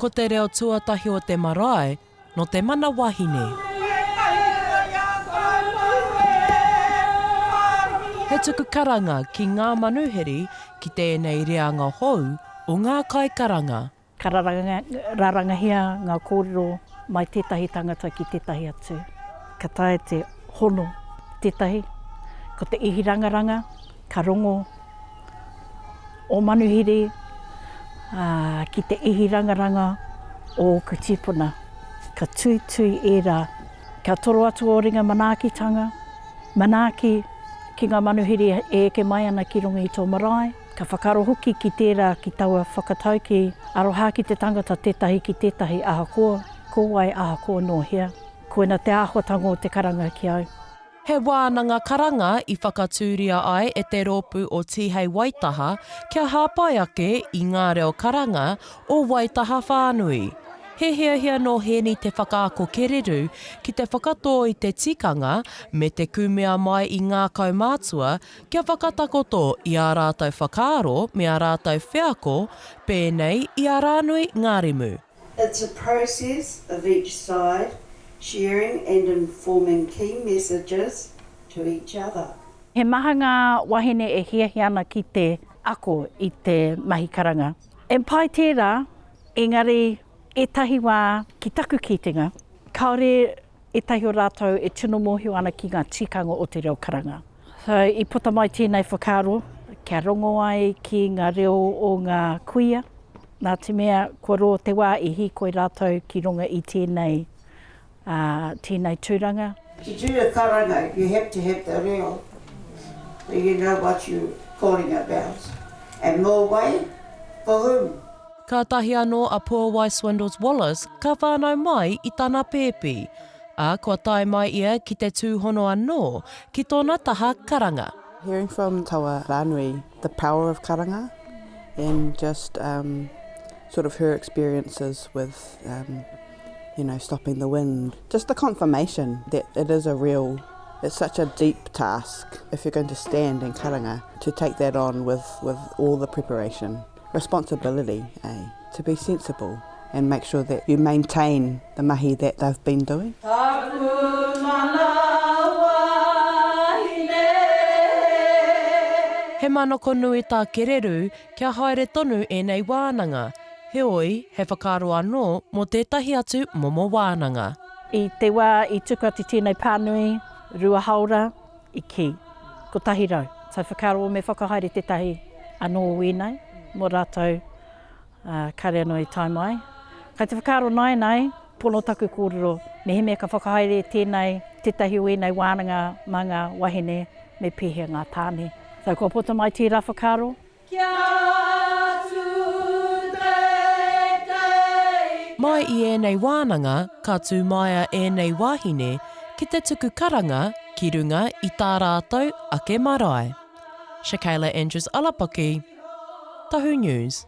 Ko te reo tuatahi o te marae, no te mana wāhine. He tuku karanga ki ngā manuheri ki tēnei reanga hou o ngā kaikaranga. Rārangahia ngā kōrero mai tētahi tangata ki tētahi atu. Ka tae te hono tētahi, ko te ihirangaranga, ka rongo o manuhiri, ki te ihirangaranga o kutipuna. Ka tui e rā. Ka toro atu o ringa manaakitanga, manaaki ki ngā manuhiri e eke mai ana ki runga i tō marae. Ka whakaaro hoki ki tērā ki taua whakatau ki aroha ki te tangata tētahi ki tētahi ahakoa, ko wai ahakoa no hea. Koina te āhuatanga o te karanga ki au. He wānanga karanga i whakatūria ai e te rōpū o Tīhei Waitaha kia hāpai ake i ngā reo karanga o Waitaha whānui. He hea no hēni te whakaako kēreru ki te whakatō i te tikanga me te kumea mai i ngā kaumātua kia whakatakoto i a rātou whakaaro me a rātou whēako pēnei i a Rānui Ngārimu. It's a process of each side sharing and informing key messages to each other. He maha ngā wāhine e hiahi ana ki te ako i te mahi karanga. E pai tērā, engari etahi wā ki taku kitenga, kaore etahi o rātou e tino mōhio ana ki ngā tikanga o te reo karanga. So i puta mai tēnei whakaaro, kia rongo ai ki ngā reo o ngā kuia. Nā te mea, kua ro te wā i hikoi rātou ki runga i tēnei tūranga. To do the karanga, you have to have the reo, so you know what you're calling about. And more way, for whom? Ka tahi anō a Poor Wai Swindoes Wallace ka whānau mai i tāna pēpi, a kua tae mai ia ki te tūhono anō ki tōna taha karanga. Hearing from taua Rānui, the power of karanga and just sort of her experiences with stopping the wind. Just the confirmation that it is it's such a deep task if you're going to stand in karanga, to take that on with all the preparation. Responsibility, to be sensible and make sure that you maintain the mahi that they've been doing. He manoko nui tā kereru kia haere tonu e nei wānanga. He oi, he whakaaro anō mō tētahi atu momo wānanga. I te wā i tuku ati tēnei pānui, rua haura, i ki, ko tahi rau. So whakaaro me whakahaere tētahi anō wēnei, mō rātou kare anō i tai mai. Kai te whakaaro nei, pono taku kōrero, me he mea ka whakahaere tēnei tētahi wēnei wānanga mā ngā wahine me pēhea ngā tāne. So kua pota mai tērā whakaaro. Mai i ēnei wānanga, ka tū maia ēnei wāhine ki te tuku karanga ki runga i tā rātou ake marae. Shakayla Andrews-Alapaki, Tahu News.